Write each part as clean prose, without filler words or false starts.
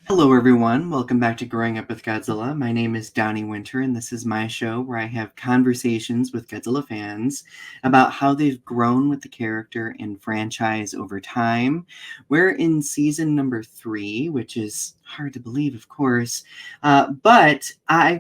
Hello, everyone. Welcome back to Growing Up with Godzilla. My name is Donny Winter, and this is my show where I have conversations with Godzilla fans about how they've grown with the character and franchise over time. We're in season number 3, which is hard to believe, of course. But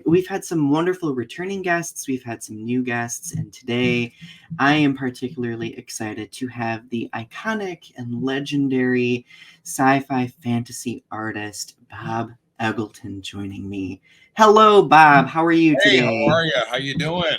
we've had some wonderful returning guests, we've had some new guests, and today I am particularly excited to have the iconic and legendary sci-fi fantasy artist Bob Eggleton joining me. Hello, Bob. How are you Hey, how today? are you? How you doing?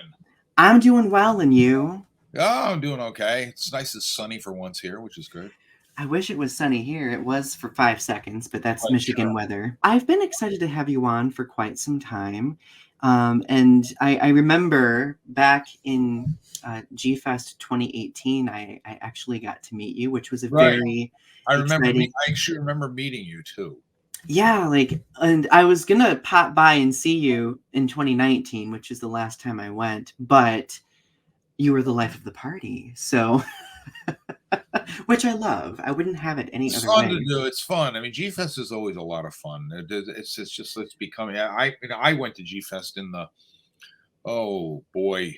I'm doing well, and you? Oh, I'm doing okay. It's nice and sunny for once here, which is good. I wish it was sunny here. It was for 5 seconds, but that's But Michigan weather. I've been excited to have you on for quite some time. And I remember back in G-Fest 2018, I actually got to meet you, which was a right, very I remember exciting. I actually remember meeting you too. Yeah, and I was gonna pop by and see you in 2019, which is the last time I went, but you were the life of the party, so which I love. I wouldn't have it any It's other fun to way. do. It's fun. I mean, G Fest is always a lot of fun. It's just it's becoming. I went to G Fest in the oh boy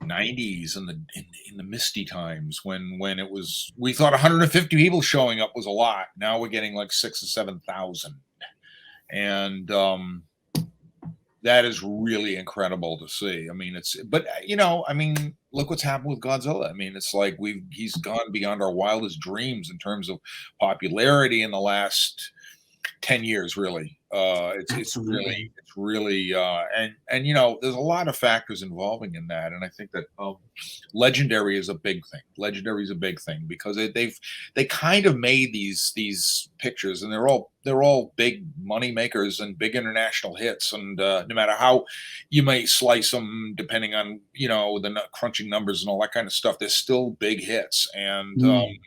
90s in the misty times when it was we thought 150 people showing up was a lot. Now we're getting like 6 or 7,000, and that is really incredible to see. I mean, but I mean, look what's happened with Godzilla. I mean, it's like he's gone beyond our wildest dreams in terms of popularity in the last 10 years, really. Absolutely. It's really and there's a lot of factors involving in that, and I think that legendary is a big thing. Legendary is a big thing because they kind of made these pictures, and they're all big money makers and big international hits, and no matter how you may slice them, depending on the crunching numbers and all that kind of stuff, they're still big hits, Mm.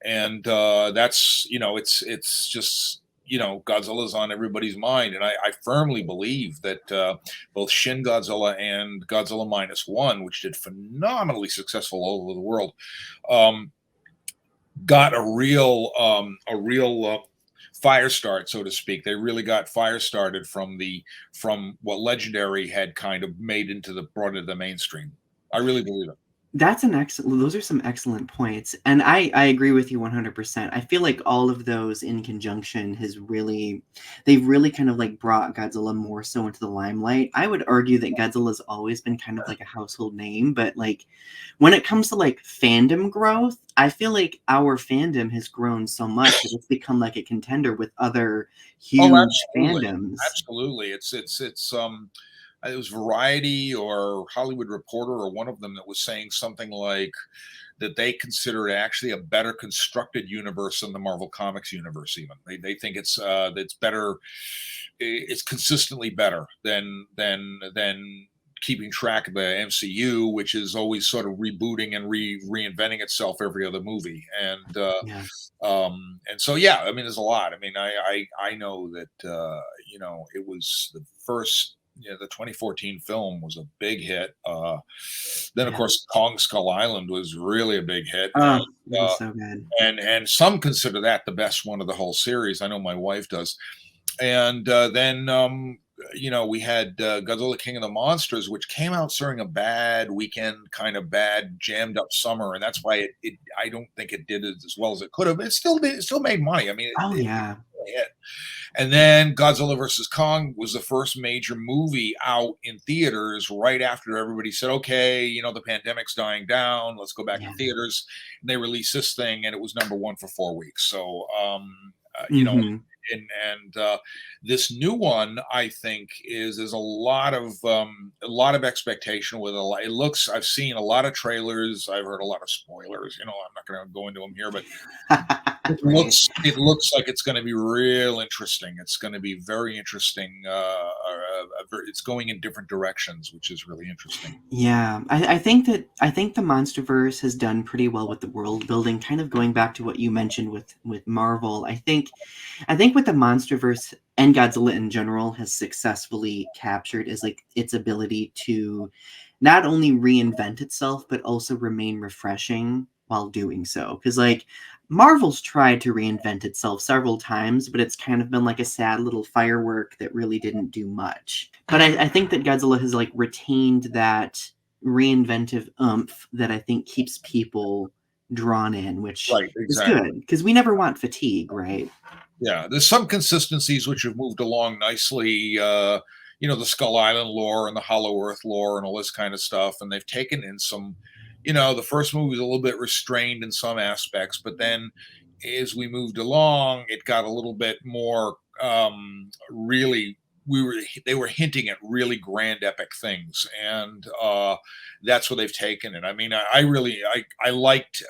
and that's it's just Godzilla's on everybody's mind, and I firmly believe that both Shin Godzilla and Godzilla Minus One, which did phenomenally successful all over the world, um, got a real fire start, so to speak. They really got fire started from what Legendary had kind of made into the brought into the mainstream. I really believe it. That's an excellent those are some excellent points, and I agree with you 100%. I feel like all of those in conjunction they've really kind of, like, brought Godzilla more so into the limelight. I would argue that Godzilla's always been kind of like a household name, but, like, when it comes to, like, fandom growth, I feel like our fandom has grown so much that it's become like a contender with other Oh, huge absolutely, fandoms. absolutely. It's it was Variety or Hollywood Reporter or one of them that was saying something like that they consider it actually a better constructed universe than the Marvel Comics universe. Even they think it's better, it's consistently better than keeping track of the MCU, which is always sort of rebooting and reinventing itself every other movie. Yeah. And so yeah, I mean, there's a lot. I mean, I know that it was the first. The 2014 film was a big hit. Then, of Yeah. course, Kong Skull Island was really a big hit, Oh, it was so good. and some consider that the best one of the whole series. I know my wife does. And then we had Godzilla King of the Monsters, which came out during a bad weekend, kind of bad jammed up summer, and that's why it I don't think it did as well as it could have. It still made money. I mean, Oh, it yeah. really hit. And then Godzilla versus Kong was the first major movie out in theaters right after everybody said, okay, the pandemic's dying down. Let's go back to Yeah. theaters. And they released this thing, and it was number one for 4 weeks. So, Mhm. and this new one, I think, is a lot of expectation with a lot. It looks. I've seen a lot of trailers. I've heard a lot of spoilers. I'm not going to go into them here, but Right. it looks like it's going to be real interesting. It's going to be very interesting. It's going in different directions, which is really interesting. Yeah, I think the MonsterVerse has done pretty well with the world building. Kind of going back to what you mentioned with Marvel, I think what the MonsterVerse and Godzilla in general has successfully captured is like its ability to not only reinvent itself but also remain refreshing while doing so. Because, like, Marvel's tried to reinvent itself several times, but it's kind of been like a sad little firework that really didn't do much. But I think that Godzilla has, like, retained that reinventive oomph that I think keeps people drawn in, which Right, is exactly. good because we never want fatigue, right? Yeah, there's some consistencies which have moved along nicely. The Skull Island lore and the Hollow Earth lore and all this kind of stuff, and they've taken in some. The first movie was a little bit restrained in some aspects, but then as we moved along, it got a little bit more really. They were hinting at really grand epic things, and that's where they've taken it. I mean, I liked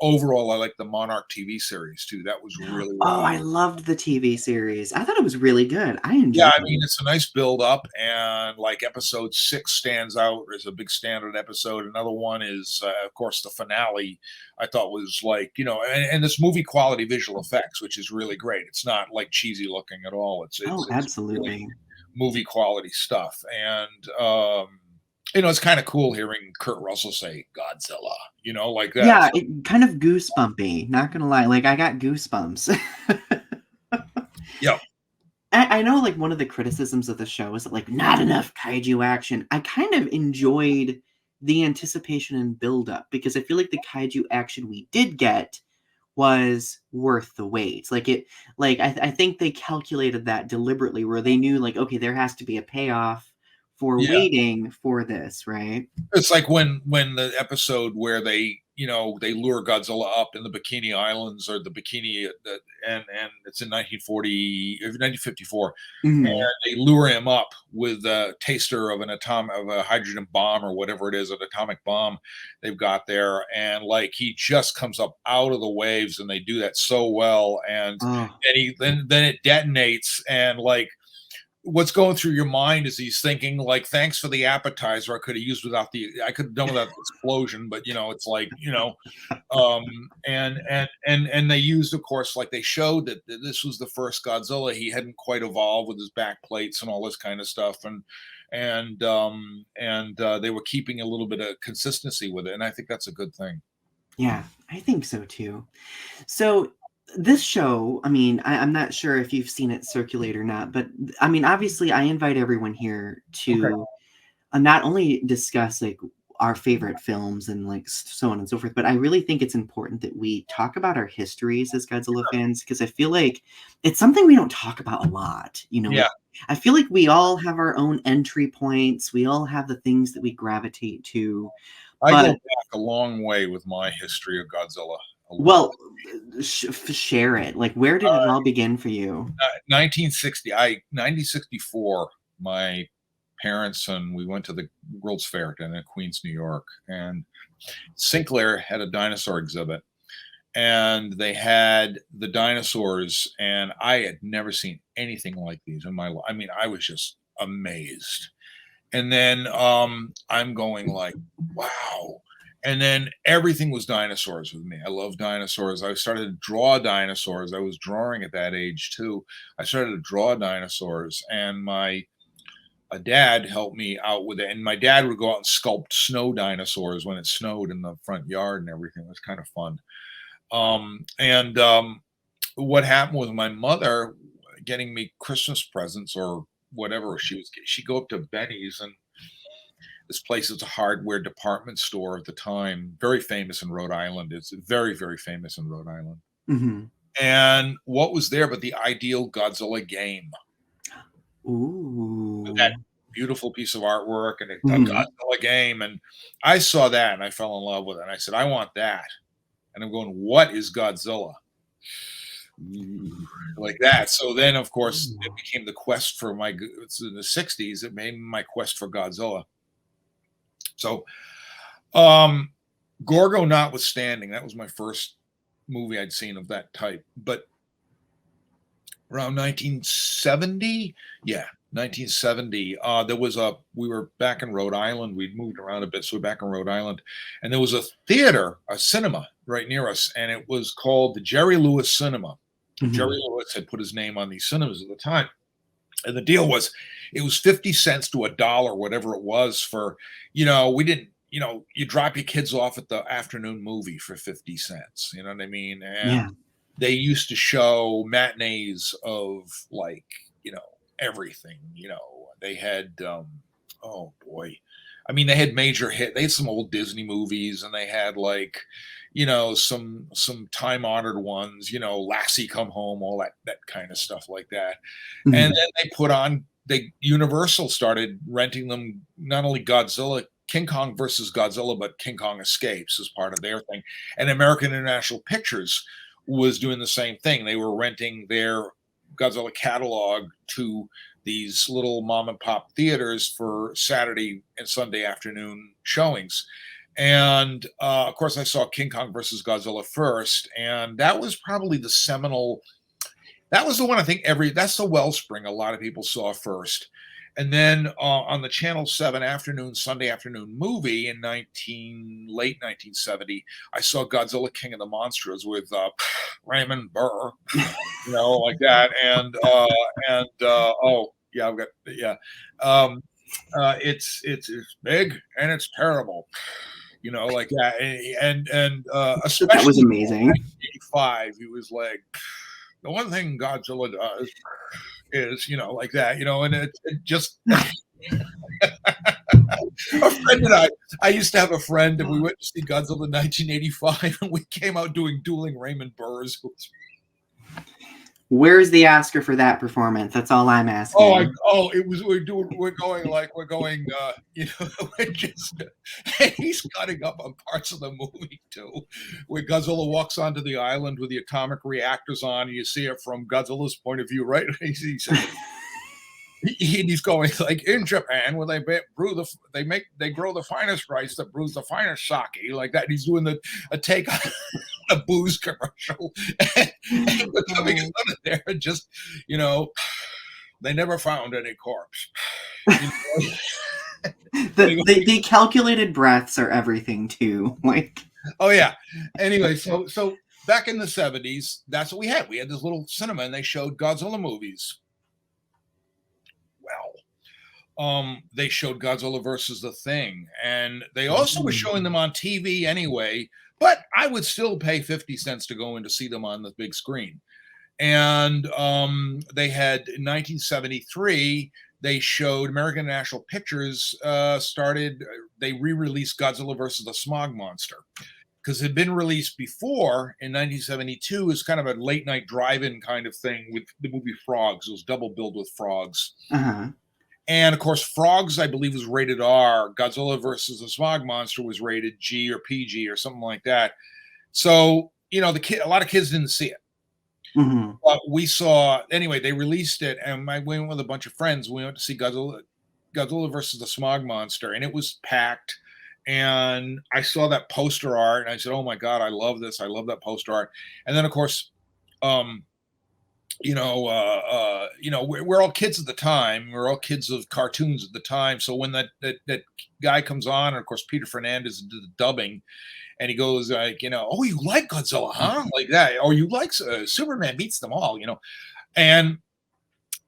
overall. I liked the Monarch TV series too. That was really Oh, really I loved the TV series. I thought it was really good. I Yeah, enjoyed I mean, it. it's a nice build up, and like episode 6 stands out as a big standard episode. Another one is, of course, the finale. I thought was like, and this movie quality visual effects, which is really great. It's not like cheesy looking at all. It's Oh, it's it's really absolutely. movie quality stuff, and it's kind of cool hearing Kurt Russell say Godzilla, like that. Yeah, So, it kind of goosebumpy, not gonna lie. Like, I got goosebumps. yeah, I know, like, one of the criticisms of the show is that, like, not enough kaiju action. I kind of enjoyed the anticipation and buildup because I feel like the kaiju action we did get was worth the wait. I think they calculated that deliberately where they knew, like, okay, there has to be a payoff for yeah. waiting for this, right? It's like when the episode where they lure Godzilla up in the Bikini Islands or the Bikini, and it's in 1954, and Mhm. they lure him up with a taster of a hydrogen bomb or whatever it is, an atomic bomb they've got there, and like he just comes up out of the waves, and they do that so well, and Oh. then it detonates, and like what's going through your mind is he's thinking like, thanks for the appetizer. I could have done without the explosion, but it's like, and they used, of course, like they showed that this was the first Godzilla. He hadn't quite evolved with his back plates and all this kind of stuff. And they were keeping a little bit of consistency with it. And I think that's a good thing. Yeah, I think so too. So this show, I mean, I'm not sure if you've seen it circulate or not, but I mean, obviously, I invite everyone here Okay. to not only discuss like our favorite films and like so on and so forth, but I really think it's important that we talk about our histories as Godzilla fans because I feel like it's something we don't talk about a lot. Yeah. I feel like we all have our own entry points. We all have the things that we gravitate to, I go but back a long way with my history of Godzilla. A long well, share it. Like, where did it all begin for you? 1964, my parents and we went to the World's Fair down in Queens, New York, and Sinclair had a dinosaur exhibit, and they had the dinosaurs, and I had never seen anything like these in my life. I mean, I was just amazed. And then I'm going like, wow. And then everything was dinosaurs with me. I love dinosaurs. I started to draw dinosaurs. I was drawing at that age too. I started to draw dinosaurs, and my a dad helped me out with it. And my dad would go out and sculpt snow dinosaurs when it snowed in the front yard and everything. It was kind of fun. And What happened was my mother getting me Christmas presents or whatever she'd go up to Benny's, and this place is a hardware department store at the time, very famous in Rhode Island. It's very, very famous in Rhode Island. Mhm. And what was there but the ideal Godzilla game? That Ooh. beautiful piece of artwork and a Mhm. Godzilla game. And I saw that and I fell in love with it. And I said, I want that. And I'm going, what is Godzilla? Ooh, like that. So then, of course, it Ooh. became the quest for it's in the 60s. It made my quest for Godzilla. So, um, Gorgo notwithstanding, that was my first movie I'd seen of that type. But around 1970, yeah, 1970, we were back in Rhode Island. We'd moved around a bit, so we're back in Rhode Island. And there was a theater, a cinema right near us, and it was called the Jerry Lewis Cinema. Jerry Mhm. Lewis had put his name on these cinemas at the time. And the deal was it was 50 cents to a dollar, whatever it was for, we didn't, you drop your kids off at the afternoon movie for 50 cents. You know what I mean? And Yeah. they used to show matinees of like, everything. They had, oh boy. I mean, they had major hit. They had some old Disney movies, and they had like, some time honored ones. Lassie Come Home, all that kind of stuff like that. And Mhm. then they put on. Universal started renting them not only King Kong versus Godzilla, but King Kong Escapes as part of their thing. And American International Pictures was doing the same thing. They were renting their Godzilla catalog to these little mom and pop theaters for Saturday and Sunday afternoon showings. And of course, I saw King Kong versus Godzilla first, and that was probably the seminal. That was the one I think that's the wellspring a lot of people saw first. And then on the Channel 7 Sunday afternoon movie in late 1970, I saw Godzilla King of the Monsters with Raymond Burr, like that. Oh yeah, I've got yeah. Um, it's big and it's terrible, like that. And That was especially amazing. 1985, he was like, the one thing Godzilla does is, like that, and it just a friend and I used to have a friend, and we went to see Godzilla in 1985, and we came out doing dueling Raymond Burrs. Where's the Oscar for that performance? That's all I'm asking. It was we're going we're just and he's cutting up on parts of the movie too, where Godzilla walks onto the island with the atomic reactors on, and you see it from Godzilla's point of view, right? He's going like, in Japan, where they grow the finest rice that brews the finest sake, like that. And he's doing a take on a booze commercial, and we're coming out of there, and just they never found any corpse. The calculated breaths are everything too. Like, oh yeah. Anyway, so back in the 70s, that's what we had. We had this little cinema, and they showed Godzilla movies. They showed Godzilla versus the Thing, and they also were showing them on TV anyway, but I would still pay 50 cents to go in to see them on the big screen. And they had, in 1973, they showed American National Pictures they re-released Godzilla versus the Smog Monster, because it had been released before in 1972 as kind of a late night drive-in kind of thing with the movie Frogs. It was double billed with Frogs. And of course, Frogs, I believe, was rated R. Godzilla versus the Smog Monster was rated G or PG or something like that. So, a lot of kids didn't see it. mm-hmm. But we saw, anyway, they released it, and I went with a bunch of friends. We went to see Godzilla versus the Smog Monster, and it was packed. And I saw that poster art, and I said, oh my God, I love this. I love that poster art. And then, of course, we're all kids at the time. We're all kids of cartoons at the time. So when that guy comes on, and of course Peter Fernandez did the dubbing, and he goes like, oh, you like Godzilla, huh? Like that, or you like Superman beats them all, And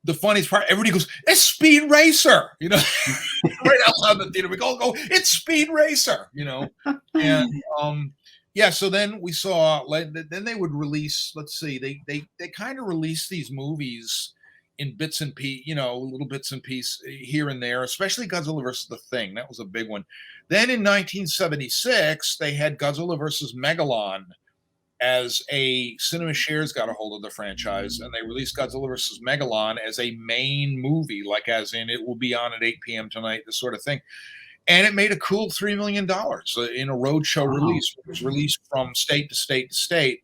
the funniest part, everybody goes, it's Speed Racer, right out loud in the theater. We go, it's Speed Racer, and yeah, so then we saw, then they would release, let's see, they kind of released these movies in bits and little bits and pieces here and there, especially Godzilla versus the Thing. That was a big one. Then in 1976, they had Godzilla versus Megalon, as a Cinema Shares got a hold of the franchise, and they released Godzilla versus Megalon as a main movie, like as in it will be on at 8 p.m. tonight, this sort of thing. And it made a cool $3 million in a roadshow release. It was released from state to state to state.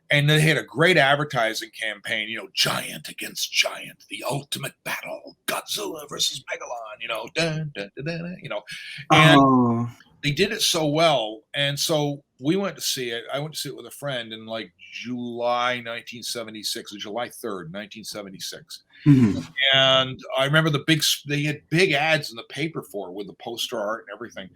And they had a great advertising campaign, giant against giant, the ultimate battle, Godzilla versus Megalon, dun, dun, dun, dun, and they did it so well. And so we went to see it. I went to see it with a friend in like July 1976, or July 3rd, 1976. Mm-hmm. And I remember they had big ads in the paper for it with the poster art and everything.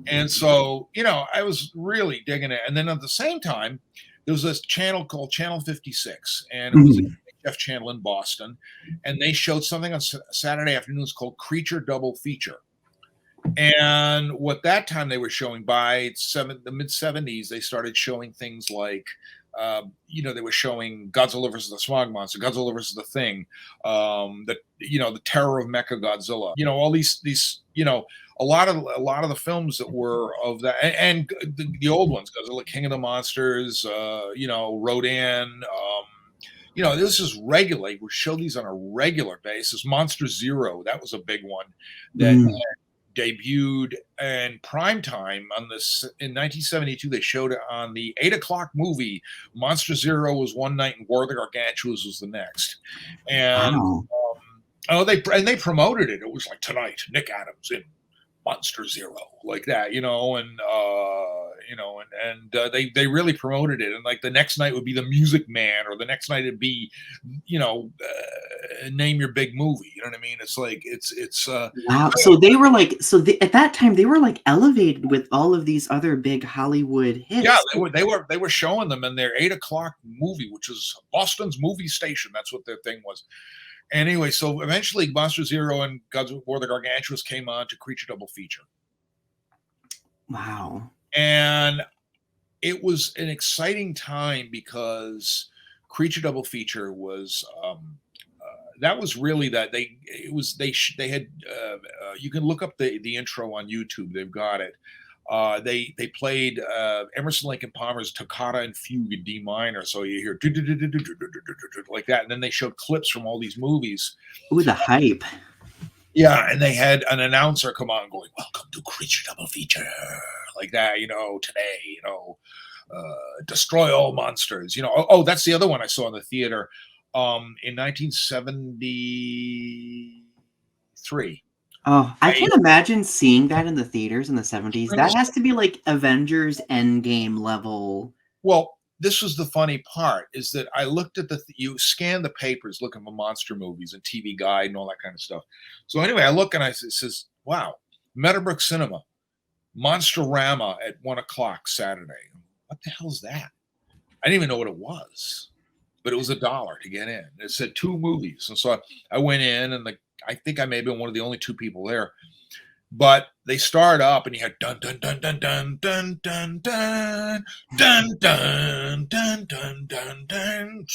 And so, I was really digging it. And then at the same time, there was this channel called Channel 56, and it was a VHF channel in Boston. And they showed something on Saturday afternoons called Creature Double Feature. And what that time they were showing by the mid 70s, they started showing things like, they were showing Godzilla versus the Smog Monster, Godzilla versus the Thing, the Terror of Mecha Godzilla, all these, a lot of the films that were of that, and the old ones, Godzilla King of the Monsters, Rodan, this is regular. We show these on a regular basis. Monster Zero, that was a big one that Mm. debuted in prime time on this in 1972. They showed it on the 8 o'clock movie. Monster Zero was one night, and War of the Gargantuas was the next. And Wow. they promoted it. It was like, tonight, Nick Adams in Monster Zero, like that, they really promoted it. And like the next night would be the Music Man, or the next night it'd be, name your big movie. You know what I mean? It's like it's Wow. So they were like, at that time they were like elevated with all of these other big Hollywood yeah, hits. they were showing them in their 8 o'clock movie, which was Boston's movie station. That's what their thing was. Anyway, so eventually Monster Zero and Godzilla War of the Gargantuas came on to Creature Double Feature. Wow. And it was an exciting time because Creature Double Feature was that was really that they had you can look up the intro on YouTube. They've got it. They played Emerson Lake and Palmer's Toccata and Fugue in D minor, so you hear like that, and then they showed clips from all these movies. Ooh, the hype. Yeah, and they had an announcer come on going, "Welcome to Creature Double Feature," like that, today, destroy all monsters. Oh, that's the other one I saw in the theater in 1973. Oh, I can't imagine seeing that in the theaters in the 70s. Really. That has to be like Avengers Endgame level. Well, this was the funny part, is that I looked at you scan the papers looking for monster movies and TV Guide and all that kind of stuff. So anyway, I look and it says, wow, Meadowbrook Cinema, Monsterama at 1 o'clock Saturday. What the hell is that? I didn't even know what it was, but it was $1 to get in. It said 2 movies. And so I went in, and I think I may have been one of the only 2 people there. But they start up, and you had dun dun dun dun dun dun dun dun dun dun dun dun dun dun,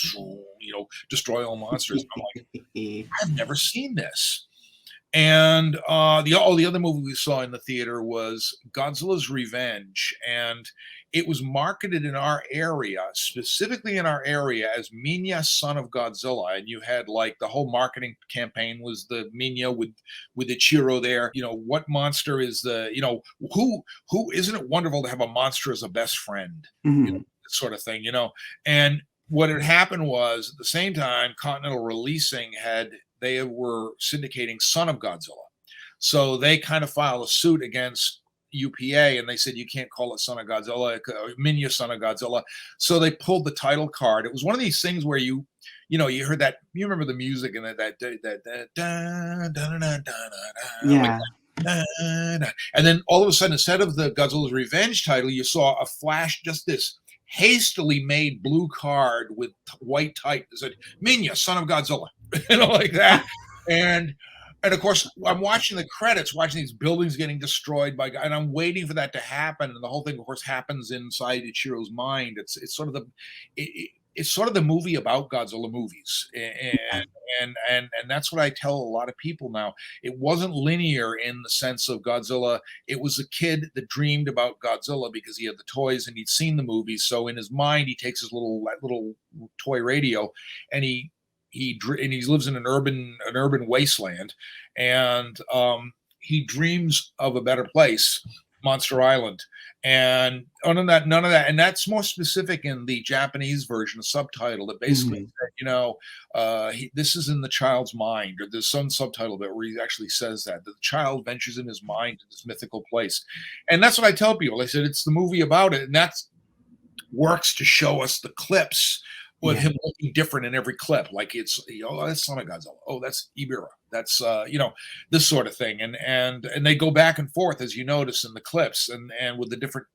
destroy all monsters. I'm like, I've never seen this. And the other movie we saw in the theater was Godzilla's Revenge, and it was marketed in our area, specifically in our area, as Minya, Son of Godzilla. And you had like the whole marketing campaign was the Minya with Ichiro there. What monster is who isn't it wonderful to have a monster as a best friend? Mhm. Sort of thing. And what had happened was, at the same time, Continental Releasing they were syndicating Son of Godzilla. So they kind of filed a suit against UPA, and they said, you can't call it Son of Godzilla, Minya Son of Godzilla. So they pulled the title card. It was one of these things where you heard that, you remember the music and Yeah. and then all of a sudden, instead of the Godzilla's Revenge title, you saw a flash, just this hastily made blue card with white type that said Minya, Son of Godzilla, like that. And of course, I'm watching the credits, watching these buildings getting destroyed and I'm waiting for that to happen. And the whole thing, of course, happens inside Ichiro's mind. It's sort of it's sort of the movie about Godzilla movies, and that's what I tell a lot of people now. It wasn't linear in the sense of Godzilla. It was a kid that dreamed about Godzilla because he had the toys and he'd seen the movies. So in his mind, he takes his little toy radio, and he lives in an urban wasteland, and he dreams of a better place, Monster Island. And none of that, and that's more specific in the Japanese version, a subtitle that basically said, this is in the child's mind, or there's some subtitle where he actually says that the child ventures in his mind to this mythical place. And that's what I tell people. I said, it's the movie about it, and that's works to show us the clips with him looking different in every clip. Like it's, that's Son of Godzilla. Oh, that's Ibira. That's, this sort of thing. And they go back and forth, as you notice in the clips, and with the different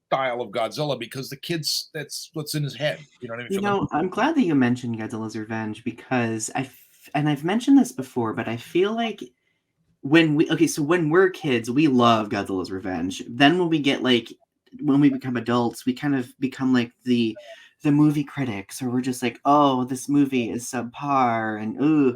style of Godzilla, because the kids, that's what's in his head. You know what I mean? I'm glad that you mentioned Godzilla's Revenge, because I've mentioned this before, but I feel like when we're kids, we love Godzilla's Revenge. Then when we become adults, we kind of become like the movie critics, or we're just like, oh, this movie is subpar and ooh.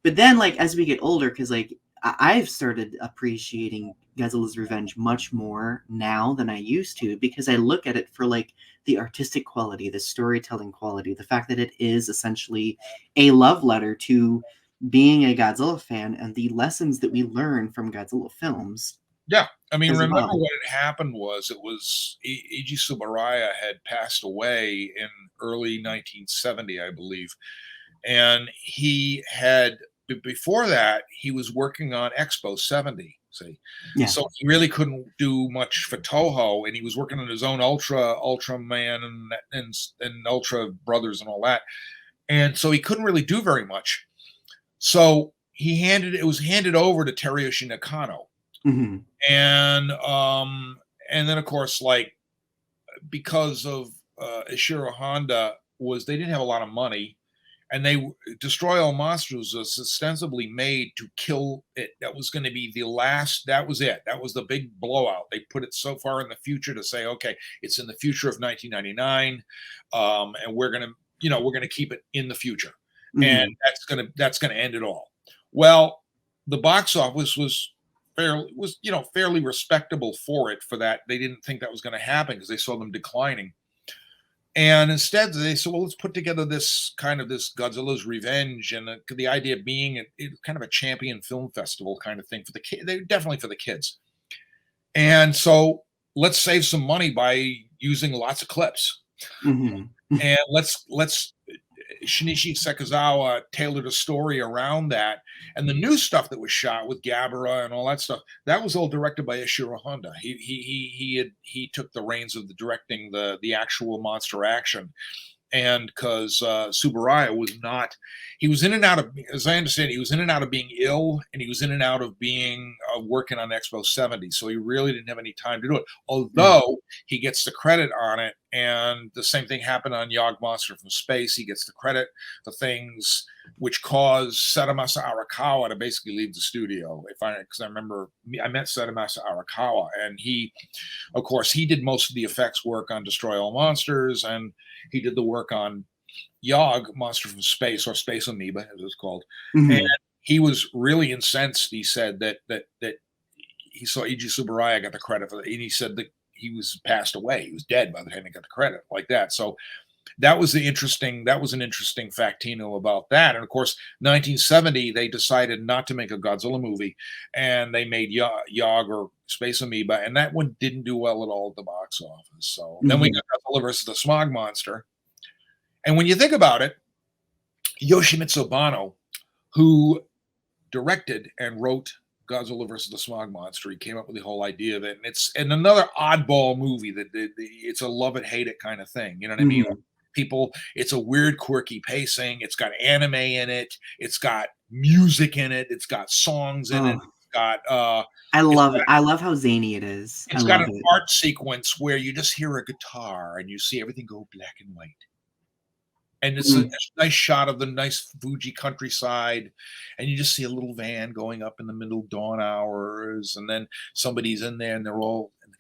But then like as we get older, because like I've started appreciating Godzilla's Revenge much more now than I used to, because I look at it for like the artistic quality, the storytelling quality, the fact that it is essentially a love letter to being a Godzilla fan and the lessons that we learn from Godzilla films Yeah, I mean, as remember well. what had happened was it was Eiji Tsuburaya had passed away in early 1970, I believe, and he had before that he was working on Expo 70. See, Yeah. so he really couldn't do much for Toho, and he was working on his own Ultraman and Ultra Brothers and all that, and so he couldn't really do very much. So it was handed over to Teruyoshi Nakano, Hmm. and then of course, like, because of Ishiro Honda, was they didn't have a lot of money, and they Destroy All Monsters was ostensibly made to kill it. That was going to be the last. That was it. That was the big blowout. They put it so far in the future to say, okay, it's in the future of 1999, and we're gonna keep it in the future, and Hmm. that's gonna end it all. Well, the box office fairly respectable for it. For that, they didn't think that was going to happen because they saw them declining. And instead, they said, "Well, let's put together this Godzilla's Revenge," and the idea being kind of a champion film festival kind of thing for the kids. They definitely for the kids. And so, let's save some money by using lots of clips, Hmm. and let's Shinichi Sekizawa tailored a story around that, and the new stuff that was shot with Gabara and all that stuff, that was all directed by Ishiro Honda. He took the reins of the directing the actual monster action, and because Tsuburaya was not, he was in and out of, as I understand, he was in and out of being ill, and he was in and out of being working on Expo 70, so he really didn't have any time to do it. Yeah. Although he gets the credit on it, and the same thing happened on Yog Monster from Space. He gets the credit for things which caused Sadamasa Arakawa to basically leave the studio. Because I remember I met Sadamasa Arakawa, and of course, he did most of the effects work on Destroy All Monsters, and he did the work on Yog, Monster from Space, or Space Amoeba, as it's called. And Hmm. he was really incensed. He said that he saw Eiji Tsuburaya got the credit for that, and he said that he was passed away. He was dead by the time he got the credit, like that. So that was an interesting factino about that. And of course, 1970, they decided not to make a Godzilla movie, and they made Yog or Space Amoeba, and that one didn't do well at all at the box office. So then we Hmm. got Godzilla versus the Smog Monster. And when you think about it, Yoshimitsu Banno, who directed and wrote Godzilla versus the Smog Monster, he came up with the whole idea of it, and it's another oddball movie it's a love it hate it kind of thing. You know what I mean? Hmm. People, it's a weird, quirky pacing. It's got anime in it. It's got music in it. It's got songs in it. Oh, It's I love how zany it is. I it's got love an it. art sequence where you just hear a guitar and you see everything go black and white. And it's a Mm. nice shot of the nice Fuji countryside, and you just see a little van going up in the middle dawn hours, and then somebody's in there, and the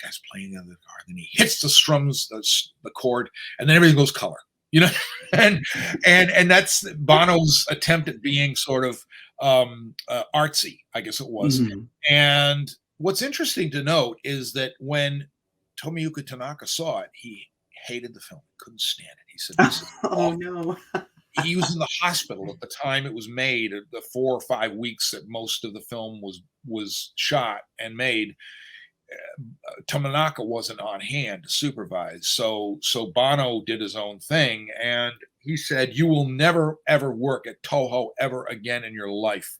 guy's playing on the guitar, and then he hits the strums, the chord, and then everything goes color, you know, and that's Bono's attempt at being sort of artsy, I guess it was. Mhm. And what's interesting to note is that when Tomiyuki Tanaka saw it, he hated the film, couldn't stand it. He said, "This is Oh, awful." no. He was in the hospital at the time it was made, the 4 or 5 weeks that most of the film was shot and made. Tomonaka wasn't on hand to supervise, so Bono did his own thing, and he said, "You will never ever work at Toho ever again in your life."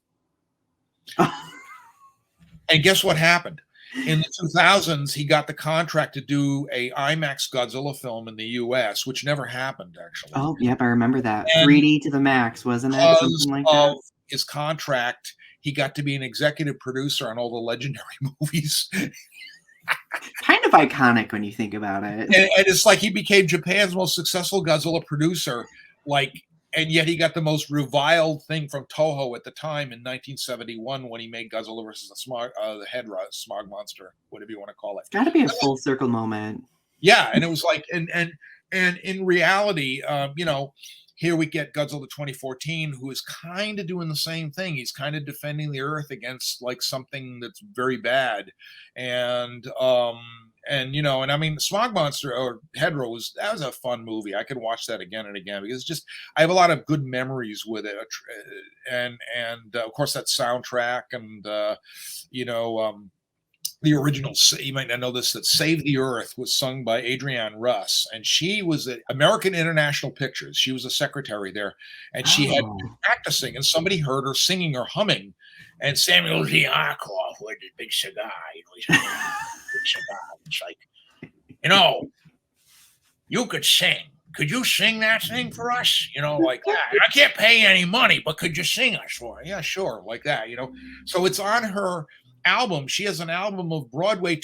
And guess what happened? In the 2000s, he got the contract to do a IMAX Godzilla film in the US, which never happened actually. Oh, yep, I remember that. And 3D to the max, wasn't it? because Something like of that? his contract, he got to be an executive producer on all the legendary movies. Kind of iconic when you think about it. And it's like he became Japan's most successful Godzilla producer, like and yet he got the most reviled thing from Toho at the time in 1971 when he made Godzilla versus the Smog Monster, whatever you want to call it. It's got to be a full circle moment. Yeah, and it was like, and in reality, here we get Godzilla 2014, who is kind of doing the same thing. He's kind of defending the Earth against like something that's very bad, and I mean, Smog Monster or Hedra was a fun movie. I could watch that again and again because just I have a lot of good memories with it, and of course that soundtrack and the original, you might not know this, that Save the Earth was sung by Adrienne Russ, and she was at American International Pictures. She was a secretary there, and she had been practicing, and somebody heard her singing or humming, and Samuel L. Jackson with his big cigar, he's big cigar. It's like, you could sing. Could you sing that thing for us? Like that. I can't pay any money, but could you sing us for it? Yeah, sure, like that, So it's on her album. She has an album of off-Broadway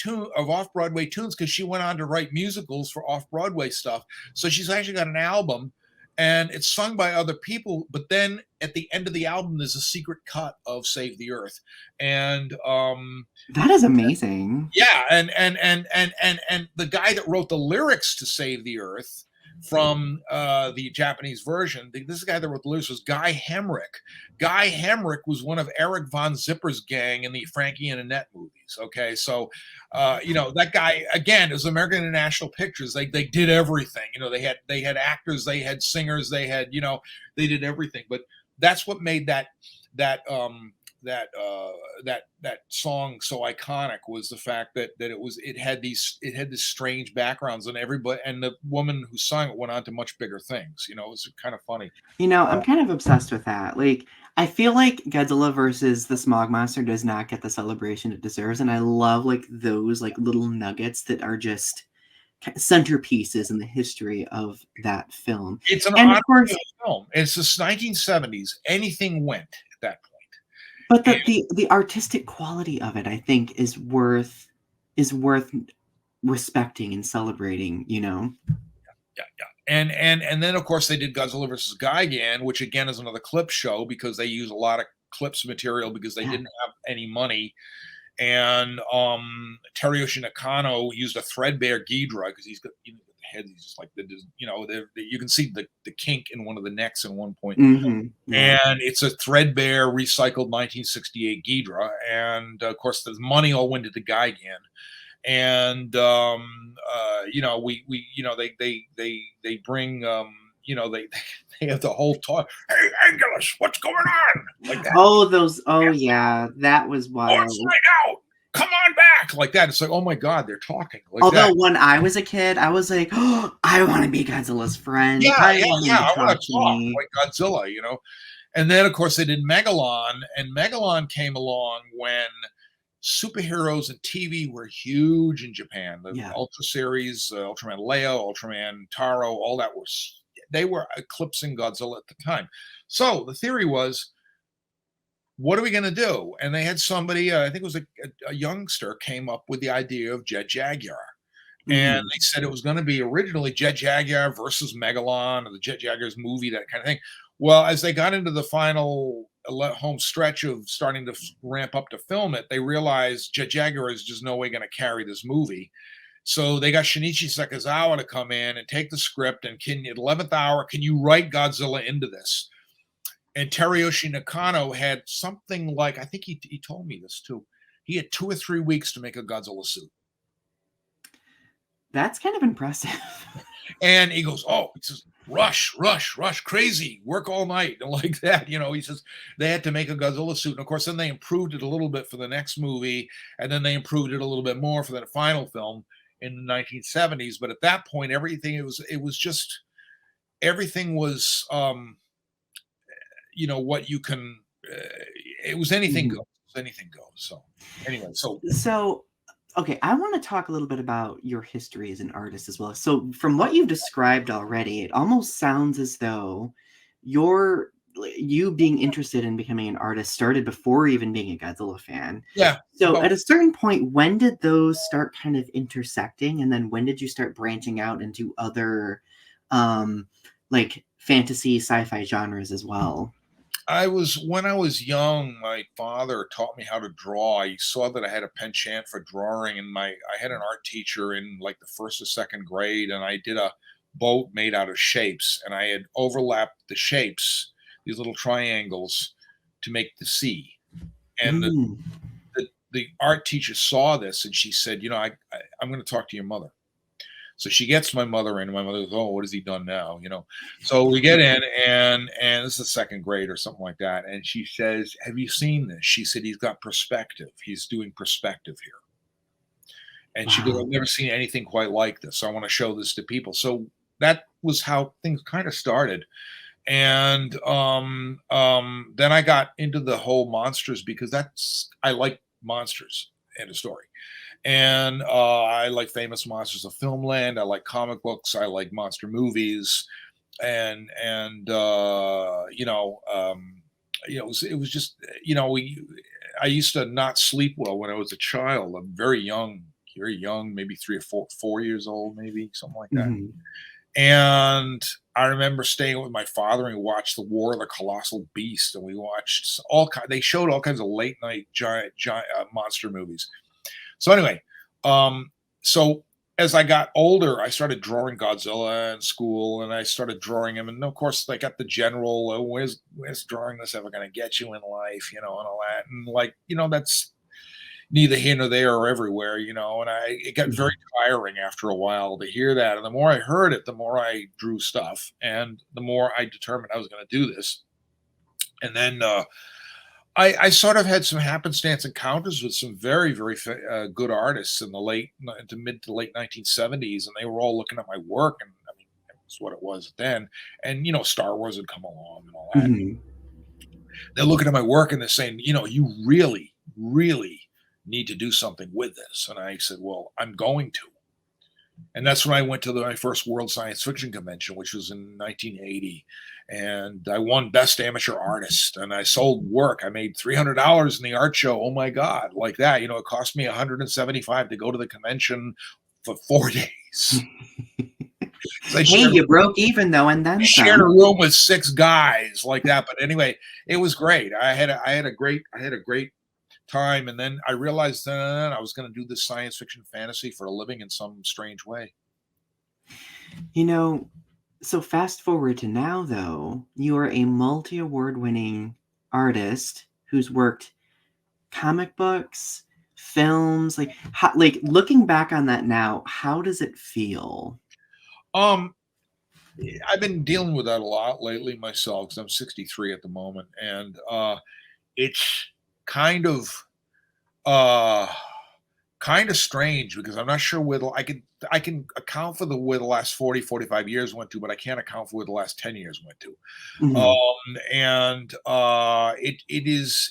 tunes because she went on to write musicals for off-Broadway stuff. So she's actually got an album and it's sung by other people, but then at the end of the album there's a secret cut of Save the Earth. And that is amazing. Yeah, and the guy that wrote the lyrics to Save the Earth from the Japanese version, this guy that wrote the lyrics was Guy Hemrick. Guy Hemrick was one of Eric Von Zipper's gang in the Frankie and Annette movies. Okay, so that guy again is American International Pictures. They did everything. They had actors, they had singers, they had they did everything. But that's what made that song so iconic, was the fact that it had these strange backgrounds, and everybody, and the woman who sang it went on to much bigger things. It was kind of funny. I'm kind of obsessed with that. Like, I feel like Godzilla versus the Smog Monster does not get the celebration it deserves, and I love like those like little nuggets that are just centerpieces in the history of that film. It's an odd film. It's the 1970s. Anything went at that point. But the artistic quality of it, I think, is worth respecting and celebrating. Yeah. And then of course they did Godzilla versus Gigan, which again is another clip show because they use a lot of clips material because they didn't have any money. And Teruyoshi Nakano used a threadbare Ghidorah because he's got the head. He's just like you can see the kink in one of the necks at one point. Mm-hmm. Yeah. And it's a threadbare recycled 1968 Ghidorah, and of course the money all went to the Gigan. And they bring they have the whole talk. Hey, Angelus, what's going on? Like that. Yeah, that was wild. Out. Come on back, like that. It's like, oh my God, they're talking. Like although when I was a kid, I was like, oh, I want to be Godzilla's friend. I want to talk like Godzilla, And then of course they did Megalon, and Megalon came along when superheroes and TV were huge in Japan. The Ultra series, Ultraman Leo, Ultraman Taro, all that they were eclipsing Godzilla at the time. So the theory was, what are we going to do? And they had somebody, I think it was a youngster, came up with the idea of Jet Jaguar. Mm-hmm. And they said it was going to be originally Jet Jaguar versus Megalon, or the Jet Jaguar's movie, that kind of thing. Well, as they got into the final home stretch of starting to ramp up to film it, they realized Jet Jaguar is just no way going to carry this movie. So they got Shinichi Sekizawa to come in and take the script, and at 11th hour, can you write Godzilla into this? And Teruyoshi Nakano had something like, I think he told me this too, he had 2 or 3 weeks to make a Godzilla suit. That's kind of impressive. And he goes, he says, rush, crazy, work all night, and like that. He says they had to make a Godzilla suit. And of course, then they improved it a little bit for the next movie, and then they improved it a little bit more for the final film in the 1970s. But at that point, everything was what you can, it was anything goes. So anyway, okay, I want to talk a little bit about your history as an artist as well. So from what you've described already, it almost sounds as though you being interested in becoming an artist started before even being a Godzilla fan. Yeah. So at a certain point, when did those start kind of intersecting? And then when did you start branching out into other fantasy sci-fi genres as well. When I was young, my father taught me how to draw. He saw that I had a penchant for drawing, and I had an art teacher in like the first or second grade, and I did a boat made out of shapes, and I had overlapped the shapes, these little triangles, to make the sea. And Mm. the art teacher saw this, and she said, I'm going to talk to your mother. So she gets my mother in, and my mother goes, "Oh, what has he done now?" So we get in, and this is the second grade or something like that. And she says, "Have you seen this?" She said, "He's got perspective. He's doing perspective here." And she goes, Wow. "I've never seen anything quite like this. I want to show this to people." So that was how things kind of started. And then I got into the whole monsters because I like monsters. End of story. And I like famous monsters of filmland. I like comic books. I like monster movies, it was just I used to not sleep well when I was a child. I'm very young, maybe 3 or 4 years old, maybe something like that. Mhm. And I remember staying with my father and we watched the War of the Colossal Beast, and we watched they showed all kinds of late night giant monster movies. So anyway, um, so as I got older, I started drawing Godzilla in school, and I started drawing him. And of course, they got the general, where's drawing this ever going to get you in life, and all that. And that's neither here nor there or everywhere, And it got Yeah. very tiring after a while to hear that. And the more I heard it, the more I drew stuff, and the more I determined I was going to do this. And then I sort of had some happenstance encounters with some very, very good artists in the mid to late 1970s, and they were all looking at my work, and I mean, it was what it was then. And Star Wars had come along and all that. Mhm. They're looking at my work and they're saying, you really, really need to do something with this. And I said, well, I'm going to. And that's when I went to my first World Science Fiction Convention, which was in 1980. And I won Best Amateur Artist, and I sold work. I made $300 in the art show. Oh my God, like that. It cost me $175 to go to the convention for 4 days. So Hey, you broke even though, and I then shared a some. room with 6 guys like that. But anyway, it was great. I had a great time, and then I realized that I was going to do this science fiction fantasy for a living in some strange way. You know, so fast forward to now, though, you are a multi-award winning artist who's worked comic books, films. Like looking back on that now, how does it feel? Um, I've been dealing with that a lot lately myself because I'm 63 at the moment, and it's kind of uh, kind of strange because I'm not sure where I can account for where the last 40, 45 years went to, but I can't account for where the last 10 years went to. Mhm. And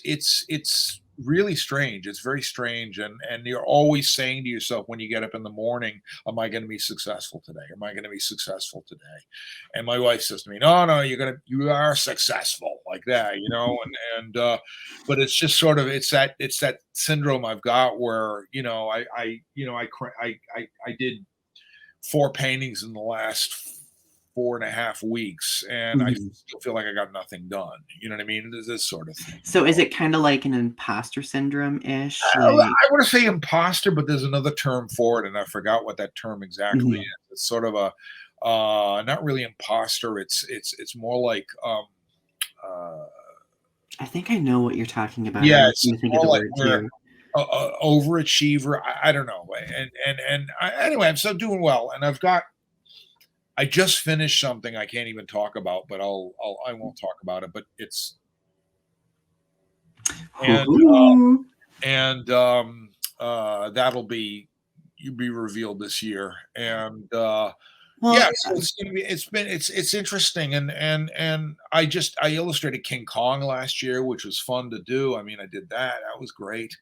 it's really strange. It's very strange, and you're always saying to yourself when you get up in the morning, "Am I going to be successful today? Am I going to be successful today?" And my wife says to me, "No, no, you are successful," like that, but it's just sort of it's that syndrome I've got where I did 4 paintings in the last 4.5 weeks, and I Mhm. still feel like I got nothing done. You know what I mean? This sort of thing. So is it kind of like an imposter syndrome-ish? I want to say imposter, but there's another term for it, and I forgot what that term exactly is. Mhm. It's sort of a not really imposter. It's more like uh, I think I know what you're talking about. I'm yes, trying to it's think of more the like word we're too. overachiever. I don't know. Anyway, I'm still doing well, and I just finished something I can't even talk about, but I won't talk about it. But it's and Hoo-hoo. that'll be revealed this year. And yeah, Well, so it's interesting, and I illustrated King Kong last year, which was fun to do. I mean, I did that. That was great.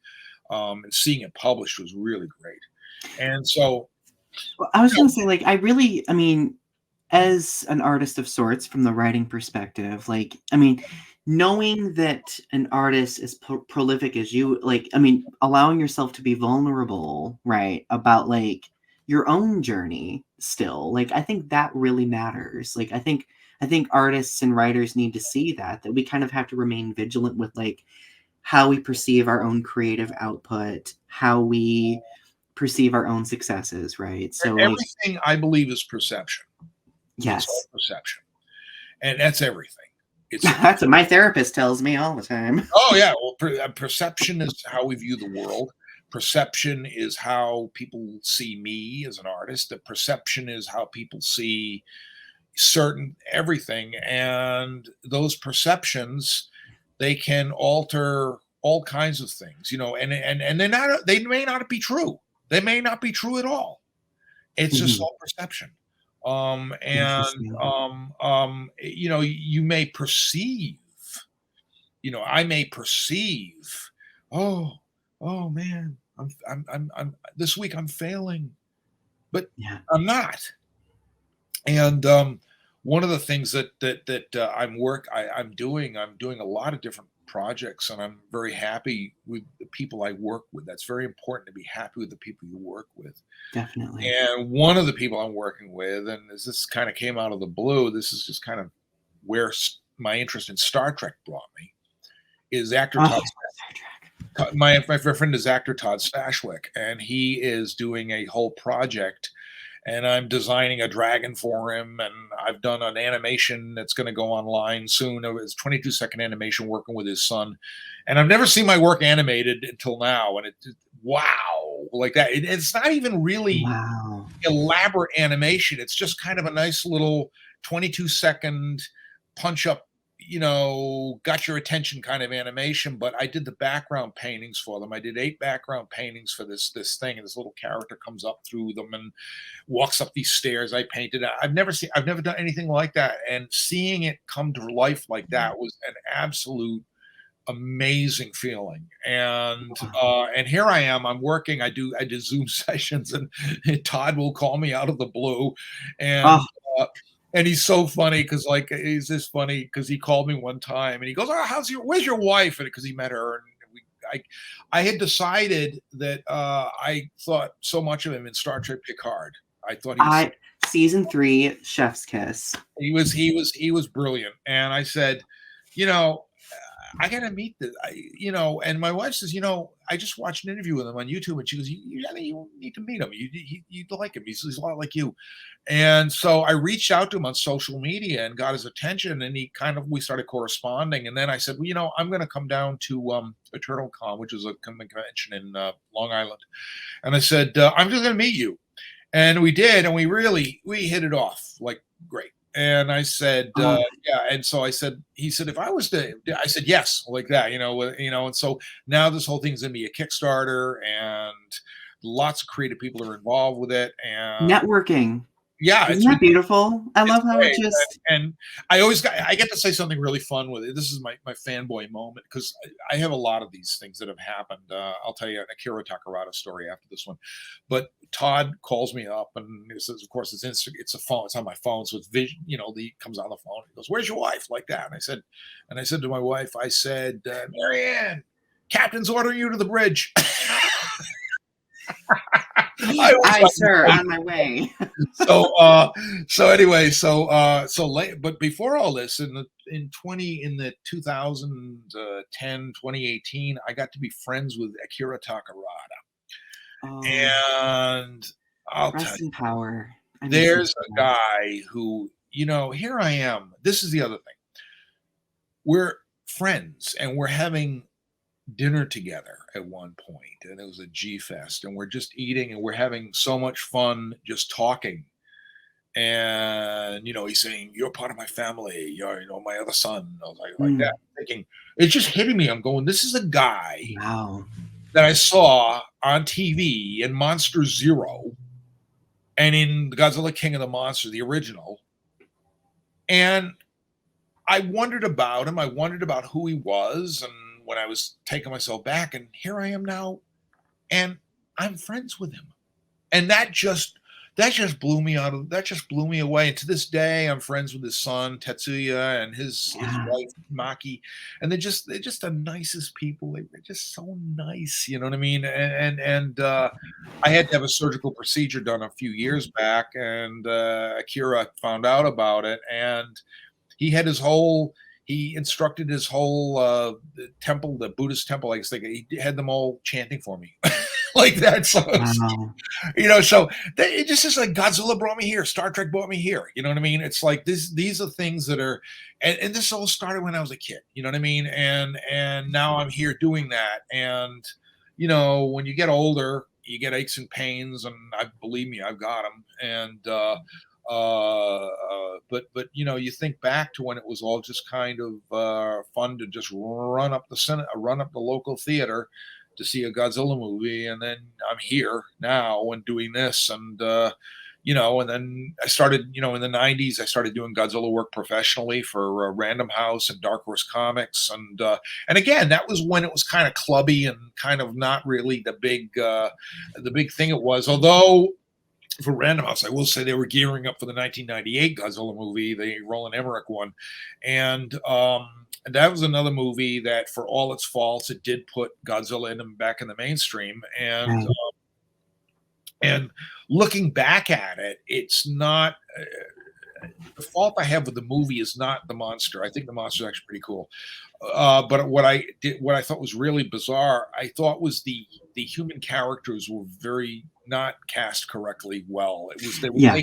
And seeing it published was really great. And so, I was you know, gonna say, I mean, as an artist of sorts, from the writing perspective, knowing that an artist as prolific as you, allowing yourself to be vulnerable, right, about your own journey still, I think that really matters. I think I think artists and writers need to see that we kind of have to remain vigilant with like how we perceive our own creative output, how we perceive our own successes, right? So like, Everything I believe is perception. It's all yes. perception, and that's everything. It's That's what my therapist tells me all the time. oh yeah. Well, perception is how we view the world. Perception is how people see me as an artist. The perception is how people see certain everything, and those perceptions, they can alter all kinds of things, and they may not be true. They may not be true at all. It's just Mhm. all perception. Interesting. You may perceive, I may perceive, oh, oh man, I'm this week I'm failing, but Yeah. I'm not. And one of the things that I'm doing a lot of different projects, and I'm very happy with the people I work with. That's very important, to be happy with the people you work with. Definitely. And one of the people I'm working with, and this kind of came out of the blue, this is just kind of where my interest in Star Trek brought me, is actor Oh, Todd. Star Trek. My friend is actor Todd Stashwick, and he is doing a whole project, and I'm designing a dragon for him, and I've done an animation that's going to go online soon. It's 22-second animation working with his son, and I've never seen my work animated until now, and wow, like that. It's not even really Wow. elaborate animation. It's just kind of a nice little 22-second punch up, got your attention kind of animation. But I did the background paintings for them. I did 8 background paintings for this thing, and this little character comes up through them and walks up these stairs. I painted. I've never done anything like that, and seeing it come to life like that was an absolute amazing feeling. And here I am, I'm working, I do Zoom sessions, and Todd will call me out of the blue, Oh, uh and he's so funny, because like he's just funny because he called me one time and he goes, oh, where's your wife? And because he met her, and I had decided that I thought so much of him in Star Trek Picard. I thought season 3, Chef's Kiss. he was brilliant. And I said, you know I gotta meet this, and my wife says, I just watched an interview with him on YouTube, and she goes, you need to meet him. You'd like him. He's a lot like you. And so I reached out to him on social media and got his attention, and we started corresponding. And then I said, well, I'm going to come down to Eternal Con, which is a convention in Long Island. And I said, I'm just going to meet you. And we did, and we hit it off like great. And I said, Oh, yeah. And so he said, if I was to, I said, yes, like that, and so now this whole thing's going to be a Kickstarter, and lots of creative people are involved with it. And networking. yeah, Isn't that beautiful? I it's love how it great. just And I get to say something really fun with it. This is my fanboy moment, because I have a lot of these things that have happened. I'll tell you an Akira Takarada story after this one. But Todd calls me up, and he says, of course, it's a phone. It's on my phone, so it's vision. The comes on the phone. He goes, "Where's your wife?" Like that. And I said to my wife, I said, "Marianne, Captain's ordering you to the bridge." I was I, sir, on my way. so anyway, so late, but before all this, in the 2010, 2018, I got to be friends with Akira Takarada. Oh, And I'll tell rest you, in power. I miss him there's so a much. guy who, here I am. This is the other thing. We're friends, and we're having dinner together at one point, and it was a G Fest, and we're just eating, and we're having so much fun just talking. And he's saying, "You're part of my family. You're, my other son." I was like that, Mm, thinking, it's just hitting me. I'm going, this is a guy wow. that I saw on TV in Monster Zero and in Godzilla King of the Monsters, the original. And I wondered about him. I wondered about who he was, and when I was taking myself back, and here I am now, and I'm friends with him. And that just blew me away. And to this day, I'm friends with his son Tetsuya and his Yeah. wife Maki, and they're just the nicest people. They're just so nice, you know what I mean? And I had to have a surgical procedure done a few years back, and Akira found out about it, and He had his whole. He instructed his whole temple, the Buddhist temple. I guess he had them all chanting for me, like that. So Wow. so it just is like Godzilla brought me here, Star Trek brought me here. You know what I mean? It's like this. These are things that are, and this all started when I was a kid. You know what I mean? And now I'm here doing that. And when you get older, you get aches and pains, and believe me, I've got them. And but you think back to when it was all just kind of fun to just run up the local theater to see a Godzilla movie, and then I'm here now and doing this, and and then I started, in the '90s, I started doing Godzilla work professionally for Random House and Dark Horse Comics, and again, that was when it was kind of clubby and kind of not really the big thing it was, although. For Random House, I will say they were gearing up for the 1998 Godzilla movie, the Roland Emmerich one, and that was another movie that, for all its faults, it did put Godzilla back in the mainstream. And Right. and looking back at it, it's not. The fault I have with the movie is not the monster. I think the monster is actually pretty cool. But what I thought was really bizarre, I thought was the human characters were very not cast correctly well. It was they were Yeah.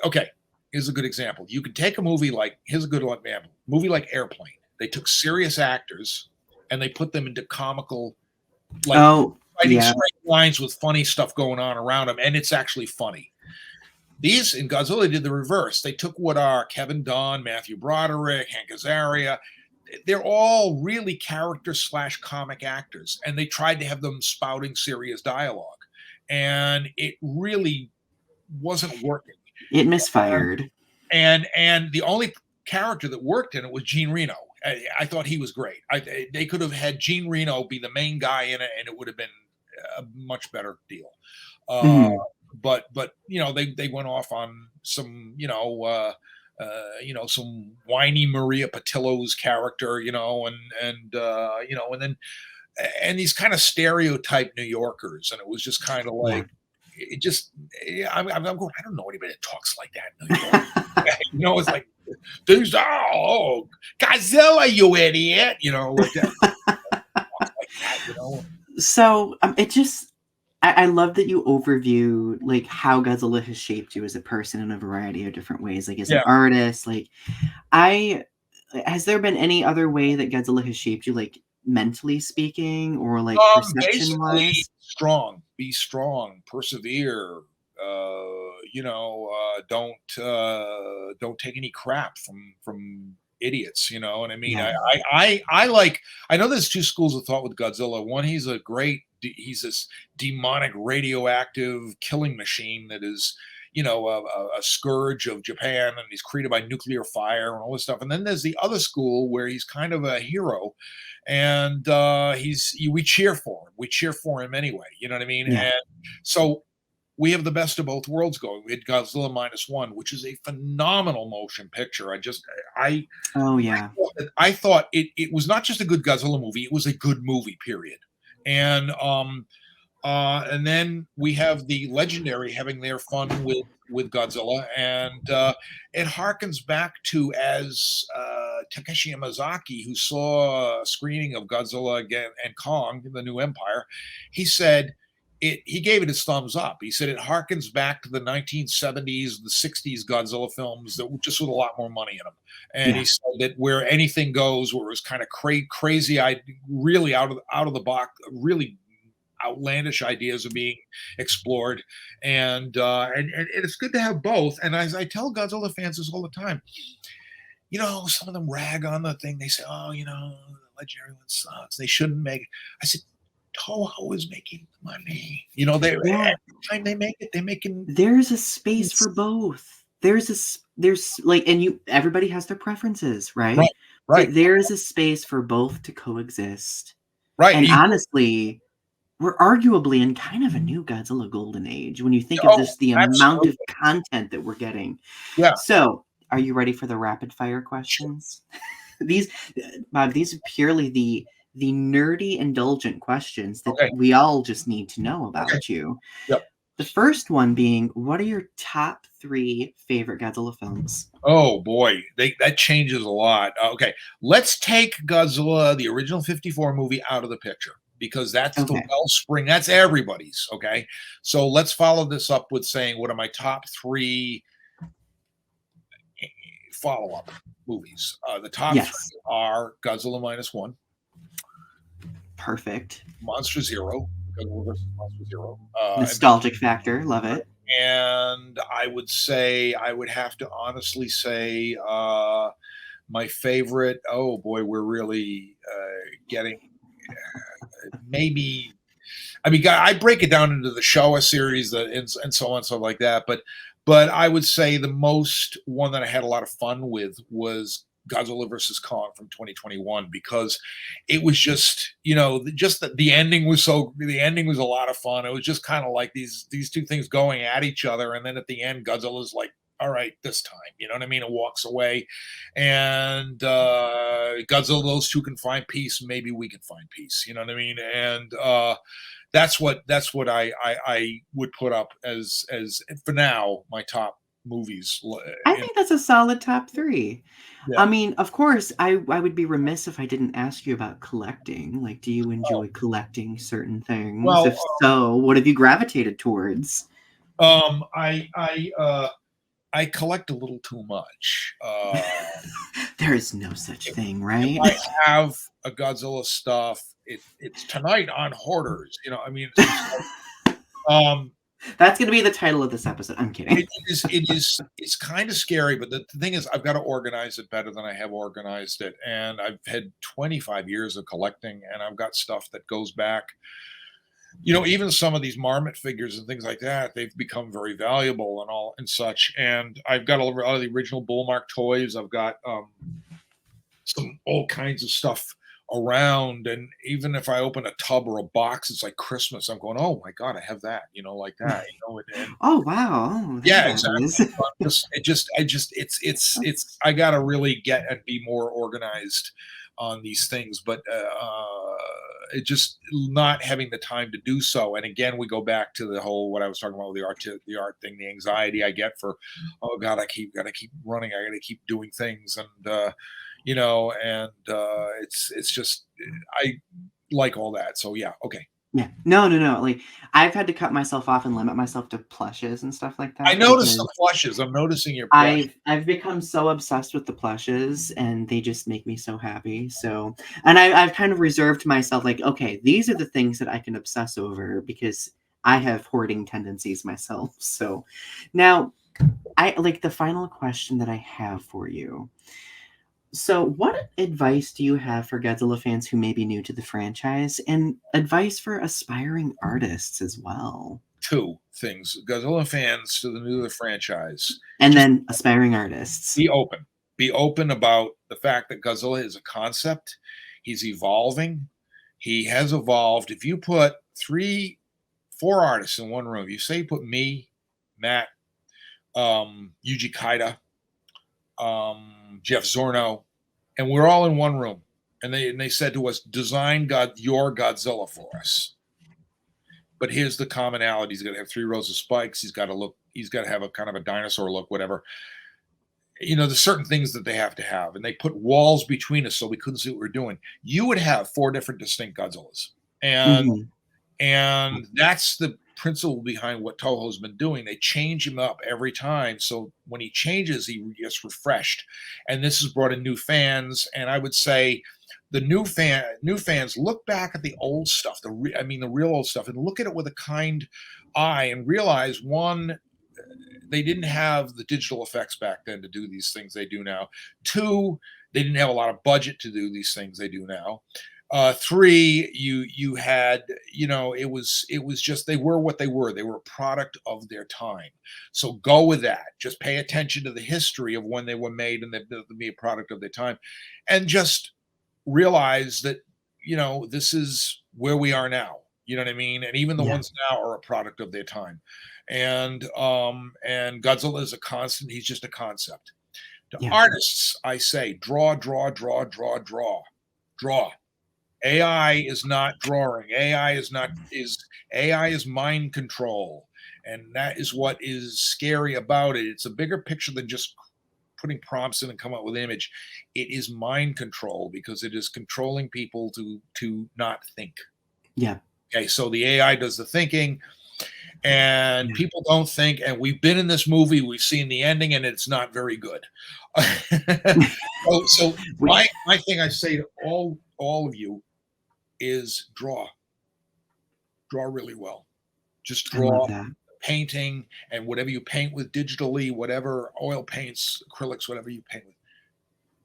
okay. Here's a good example. You could take a movie like here's a good example. Movie like Airplane. They took serious actors and they put them into comical, like fighting straight lines with funny stuff going on around them, and it's actually funny. These in Godzilla did the reverse. They took what are Kevin Dunn, Matthew Broderick, Hank Azaria. They're all really character / comic actors, and they tried to have them spouting serious dialogue, and it really wasn't working. It misfired. And the only character that worked in it was Gene Reno. I thought he was great. They could have had Gene Reno be the main guy in it, and it would have been a much better deal. But they went off on some some whiny Maria Patillo's character, and these kind of stereotype New Yorkers, and it was just kind of like it just. I'm going. I don't know anybody that talks like that in New York. It's like these Godzilla, you idiot, like that. Like that, So it just. I love that you overview like how Godzilla has shaped you as a person in a variety of different ways, like as an artist. Like, has there been any other way that Godzilla has shaped you, like mentally speaking, or like perception wise? Be strong, persevere. Don't take any crap from idiots. You know what I mean? Yeah. I know there's two schools of thought with Godzilla. One, he's this demonic radioactive killing machine that is, a scourge of Japan, and he's created by nuclear fire and all this stuff. And then there's the other school where he's kind of a hero, and we cheer for him. We cheer for him anyway. You know what I mean? Yeah. And so we have the best of both worlds going. We had Godzilla -1, which is a phenomenal motion picture. I thought it was not just a good Godzilla movie; it was a good movie. Period. And then we have the Legendary having their fun with Godzilla, and it harkens back to Takeshi Yamazaki, who saw a screening of Godzilla again and Kong, the New Empire. He said he gave it his thumbs up. He said it harkens back to the 1970s, the 60s Godzilla films that were just with a lot more money in them. And he said that where anything goes, where it was kind of crazy, really out of the box, really outlandish ideas are being explored, and it's good to have both. And as I tell Godzilla fans this all the time, some of them rag on the thing. They say, "Oh, the Legendary one sucks. They shouldn't make it." I said, Toho is making money. Every time they make it, they're making. There's a space for both. There's like, and everybody has their preferences, right? Right. There is a space for both to coexist. Right. And honestly, we're arguably in kind of a new Godzilla golden age when you think of the amount of content that we're getting. Yeah. So, are you ready for the rapid fire questions? Bob, these are purely the nerdy, indulgent questions that we all just need to know about you. Yep. The first one being, what are your top 3 favorite Godzilla films. Oh boy, that changes a lot. Okay, let's take Godzilla, the original 54 movie, out of the picture because that's the Okay. wellspring. That's everybody's. Okay, so let's follow this up with saying what are my top three follow-up movies? The top Yes. three are Godzilla minus one, Perfect. Monster Zero, Godzilla versus Monster Zero, Nostalgic factor. Love it. and I would say I would have to honestly say my favorite. Oh boy, we're really getting maybe. I mean, I break it down into the Showa series and so on and stuff like that. But I would say the most one that I had a lot of fun with was Godzilla versus Kong from 2021 because it was just just the ending was the ending was a lot of fun. It was just kind of like these two things going at each other, and then at the end, Godzilla's like, all right, this time, you know what I mean? It walks away, and Godzilla, those two can find peace. Maybe we can find peace. You know what I mean? And that's what I would put up as for now my top movies. I think that's a solid top 3. Yeah. I mean, of course, I would be remiss if I didn't ask you about collecting. Like, do you Oh, enjoy collecting certain things? well, If so, what have you gravitated towards? I collect a little too much. There is no such If, thing, if right? I have a Godzilla stuff, it's tonight on Hoarders. You know, I mean, um, That's going to be the title of this episode. I'm kidding. it's kind of scary, but the thing is, I've got to organize it better than I have organized it, and I've had 25 years of collecting, and I've got stuff that goes back. Even some of these marmot figures and things like that, they've become very valuable and all and such. And I've got a lot of the original Bullmark toys. I've got some all kinds of stuff around. And even if I open a tub or a box, it's like Christmas. I'm going, oh my God, I have that, like that, and Oh, wow. Oh, there yeah, that exactly. is. It's I got to really get and be more organized on these things, but it just not having the time to do so. And again, we go back to the whole what I was talking about with the art thing, the anxiety I get for, oh God, gotta keep running, I gotta keep doing things, and it's just I like all that. So yeah, okay. Yeah. No, no, no. Like, I've had to cut myself off and limit myself to plushes and stuff like I that noticed the because plushes. I'm noticing your plush. I've become so obsessed with the plushes and they just make me so happy. So, and I've kind of reserved to myself, like, okay, these are the things that I can obsess over because I have hoarding tendencies myself. So now I like the final question that I have for you. So, what advice do you have for Godzilla fans who may be new to the franchise and advice for aspiring artists as well? Two things. Godzilla fans to the new to the franchise. And Just then aspiring artists. be open. Be open about the fact that Godzilla is a concept. He's evolving. He has evolved. If you put 4 artists in one room, you say you put me, Matt, Yuji Kaida, Jeff Zorno, and we're all in one room. And they said to us, design your Godzilla for us. But here's the commonality. He's got to have 3 rows of spikes. He's got to have a kind of a dinosaur look, whatever. There's certain things that they have to have. And they put walls between us so we couldn't see what we're doing. You would have 4 different distinct Godzillas. And Mhm. and that's the principle behind what Toho's been doing. They change him up every time. So when he changes, he gets refreshed. And this has brought in new fans. And I would say the new fans look back at the old stuff, the real old stuff, and look at it with a kind eye and realize, one, they didn't have the digital effects back then to do these things they do now. 2, they didn't have a lot of budget to do these things they do now. 3, you had, it was just, they were what they were. They were a product of their time. So go with that. Just pay attention to the history of when they were made and they'll be a product of their time. And just realize that, this is where we are now. You know what I mean? And even the Yeah. ones now are a product of their time. And Godzilla is a constant. He's just a concept. To Yeah. artists, I say, draw, draw, draw, draw, draw, draw. AI is not drawing. AI is mind control, and that is what is scary about it. It's a bigger picture than just putting prompts in and come up with an image. It is mind control because it is controlling people to not think. Yeah. Okay, so the AI does the thinking, and Yeah. people don't think. And we've been in this movie, we've seen the ending, and it's not very good. So my thing I say to all of you is draw really well. Just I love draw that. painting, and whatever you paint with digitally, whatever oil paints, acrylics, whatever you paint with,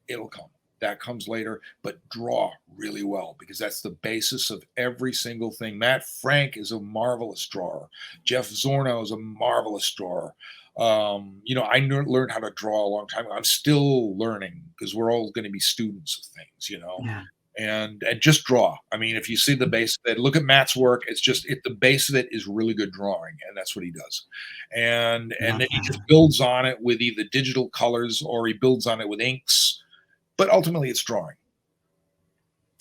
it'll come. That comes later, but draw really well because that's the basis of every single thing. Matt Frank is a marvelous drawer. Jeff Zorno is a marvelous drawer. I learned how to draw a long time ago. I'm still learning because we're all going to be students of things. Yeah. And just draw. I mean, if you see the base of it, look at Matt's work. It's just the base of it is really good drawing, and that's what he does. And Love then he that. just builds on it with either digital colors or he builds on it with inks. But ultimately, it's drawing.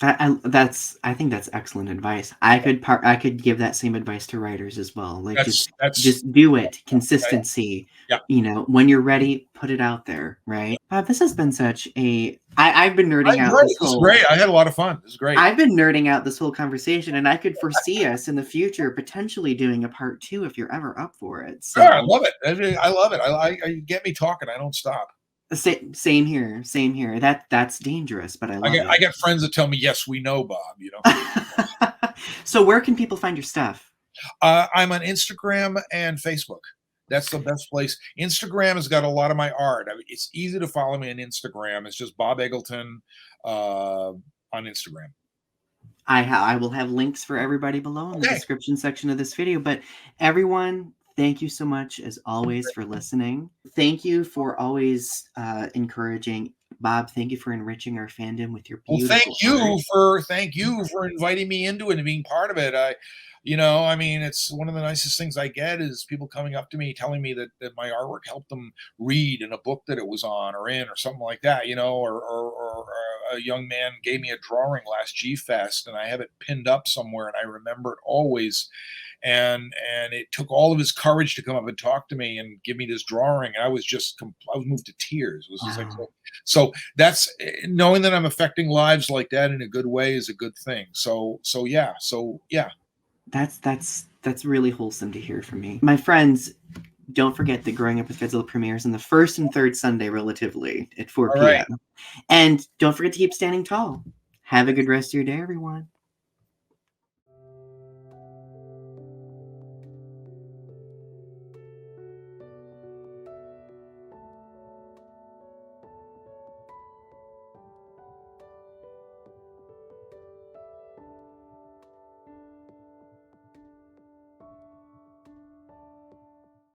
I think that's excellent advice. I could give that same advice to writers as well. Like That's just do it. yeah, Consistency. yeah. When you're ready, put it out there, right? This has been such a I've been nerding out This is great. I had a lot of fun. This is great. I've been nerding out this whole conversation, and I could foresee us in the future potentially doing a part 2 if you're ever up for it. So Sure, I love it. I love it. I get me talking. I don't stop. same here. Same here. That's dangerous, but I love I it. get friends that tell me, "Yes, we know, Bob." So where can people find your stuff? I'm on Instagram and Facebook. That's the best place. Instagram has got a lot of my art. I mean, it's easy to follow me on Instagram. It's just Bob Eggleton on Instagram. I will have links for everybody below in the description section of this video. But everyone, thank you so much as always for listening. Thank you for always encouraging. Bob, thank you for enriching our fandom with your beautiful Thank you for inviting me into it and being part of it. I mean, it's one of the nicest things I get is people coming up to me telling me that my artwork helped them read in a book that it was on or in or something like that, or a young man gave me a drawing last G Fest and I have it pinned up somewhere and I remember it always. And it took all of his courage to come up and talk to me and give me this drawing. And I was moved to tears. It was just like, so that's knowing that I'm affecting lives like that in a good way is a good thing. So yeah. That's really wholesome to hear from me. My friends, don't forget that Growing Up with Godzilla premieres on the first and third Sunday relatively at 4 p.m. Right. And don't forget to keep standing tall. Have a good rest of your day, everyone.